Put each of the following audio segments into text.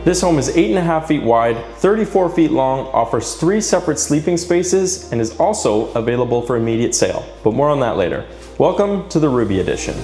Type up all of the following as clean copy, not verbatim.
This home is 8.5 feet wide, 34 feet long, offers 3 separate sleeping spaces, and is also available for immediate sale, but more on that later. Welcome to the Ruby Edition.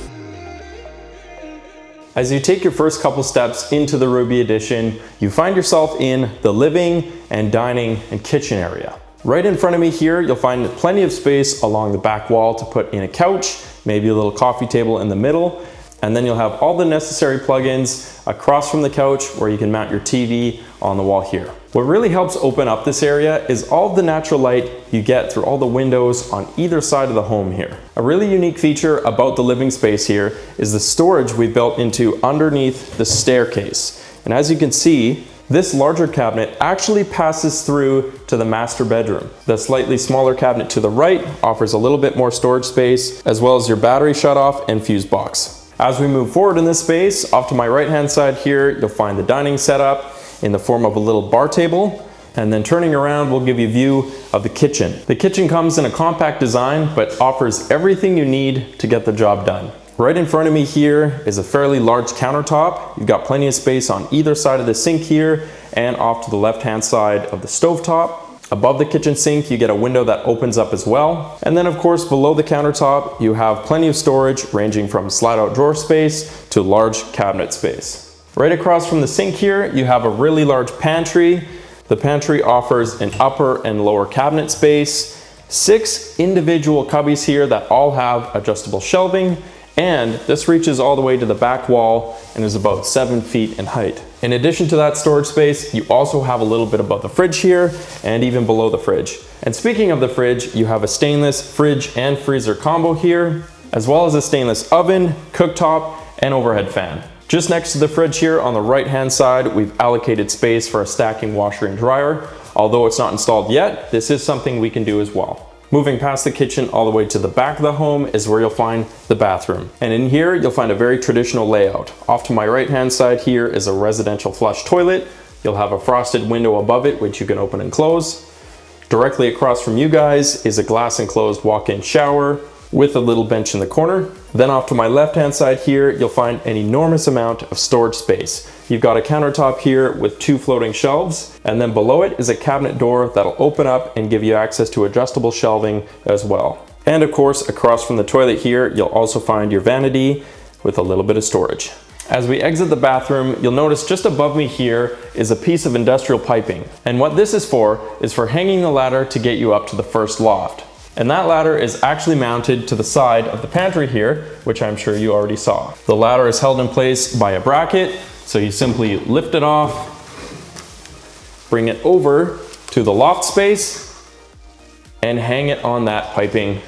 As you take your first couple steps into the Ruby Edition, you find yourself in the living and dining and kitchen area. Right in front of me here, you'll find plenty of space along the back wall to put in a couch, maybe a little coffee table in the middle, and then you'll have all the necessary plugins across from the couch where you can mount your TV on the wall here. What really helps open up this area is all the natural light you get through all the windows on either side of the home here. A really unique feature about the living space here is the storage we built into underneath the staircase. And as you can see, this larger cabinet actually passes through to the master bedroom. The slightly smaller cabinet to the right offers a little bit more storage space, as well as your battery shutoff and fuse box. As we move forward in this space, off to my right hand side here, you'll find the dining setup in the form of a little bar table. And then turning around, we'll give you a view of the kitchen. The kitchen comes in a compact design, but offers everything you need to get the job done. Right in front of me here is a fairly large countertop. You've got plenty of space on either side of the sink here and off to the left-hand side of the stovetop. Above the kitchen sink, you get a window that opens up as well. And then of course, below the countertop, you have plenty of storage ranging from slide-out drawer space to large cabinet space. Right across from the sink here, you have a really large pantry. The pantry offers an upper and lower cabinet space, 6 individual cubbies here that all have adjustable shelving, and this reaches all the way to the back wall and is about 7 feet in height. In addition to that storage space, you also have a little bit above the fridge here and even below the fridge. And speaking of the fridge, you have a stainless fridge and freezer combo here, as well as a stainless oven, cooktop, and overhead fan. Just next to the fridge here on the right-hand side, we've allocated space for a stacking washer and dryer. Although it's not installed yet, this is something we can do as well. Moving past the kitchen all the way to the back of the home is where you'll find the bathroom. And in here, you'll find a very traditional layout. Off to my right-hand side here is a residential flush toilet. You'll have a frosted window above it, which you can open and close. Directly across from you guys is a glass enclosed walk-in shower with a little bench in the corner. Then off to my left-hand side here, you'll find an enormous amount of storage space. You've got a countertop here with 2 floating shelves, and then below it is a cabinet door that'll open up and give you access to adjustable shelving as well. And of course, across from the toilet here, you'll also find your vanity with a little bit of storage. As we exit the bathroom, you'll notice just above me here is a piece of industrial piping. And what this is for hanging the ladder to get you up to the first loft. And that ladder is actually mounted to the side of the pantry here, which I'm sure you already saw. The ladder is held in place by a bracket, so you simply lift it off, bring it over to the loft space, and hang it on that piping,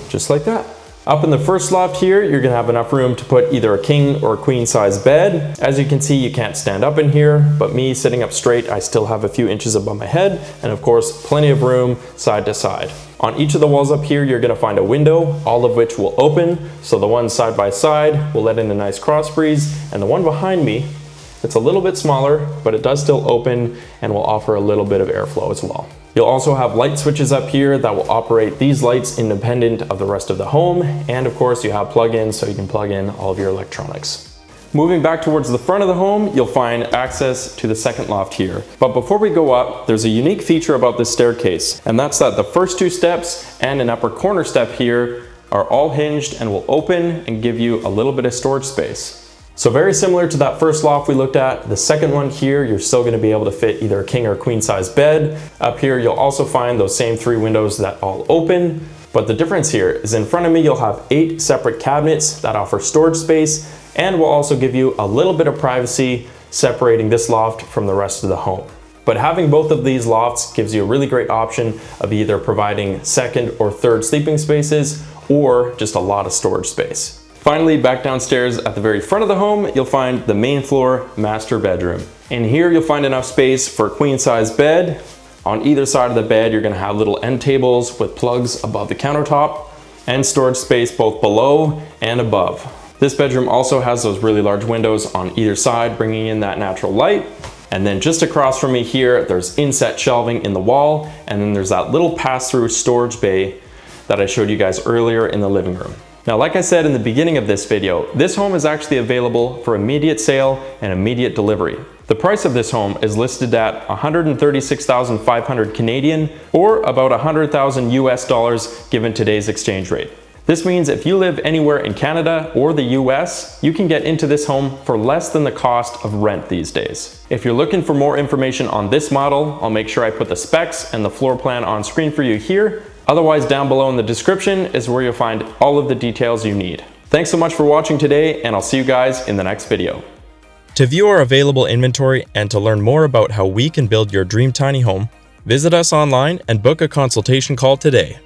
just like that. Up in the first loft here, you're gonna have enough room to put either a king or a queen size bed. As you can see, you can't stand up in here, but me sitting up straight, I still have a few inches above my head, and of course, plenty of room side to side. On each of the walls up here, you're gonna find a window, all of which will open. So the one side by side will let in a nice cross breeze, and the one behind me, it's a little bit smaller, but it does still open and will offer a little bit of airflow as well. You'll also have light switches up here that will operate these lights independent of the rest of the home. And of course you have plug-ins so you can plug in all of your electronics. Moving back towards the front of the home, you'll find access to the second loft here. But before we go up, there's a unique feature about this staircase, and that's that the first 2 steps and an upper corner step here are all hinged and will open and give you a little bit of storage space. So very similar to that first loft we looked at, the second one here, you're still gonna be able to fit either a king or queen size bed. Up here, you'll also find those same 3 windows that all open. But the difference here is in front of me, you'll have 8 separate cabinets that offer storage space and will also give you a little bit of privacy separating this loft from the rest of the home. But having both of these lofts gives you a really great option of either providing 2nd or 3rd sleeping spaces or just a lot of storage space. Finally, back downstairs at the very front of the home, you'll find the main floor master bedroom. In here, you'll find enough space for a queen size bed. On either side of the bed, you're gonna have little end tables with plugs above the countertop and storage space both below and above. This bedroom also has those really large windows on either side, bringing in that natural light. And then just across from me here, there's inset shelving in the wall, and then there's that little pass-through storage bay that I showed you guys earlier in the living room. Now, like I said in the beginning of this video, this home is actually available for immediate sale and immediate delivery. The price of this home is listed at 136,500 Canadian, or about 100,000 US dollars given today's exchange rate. This means if you live anywhere in Canada or the US, you can get into this home for less than the cost of rent these days. If you're looking for more information on this model, I'll make sure I put the specs and the floor plan on screen for you here. Otherwise, down below in the description is where you'll find all of the details you need. Thanks so much for watching today, and I'll see you guys in the next video. To view our available inventory and to learn more about how we can build your dream tiny home, visit us online and book a consultation call today.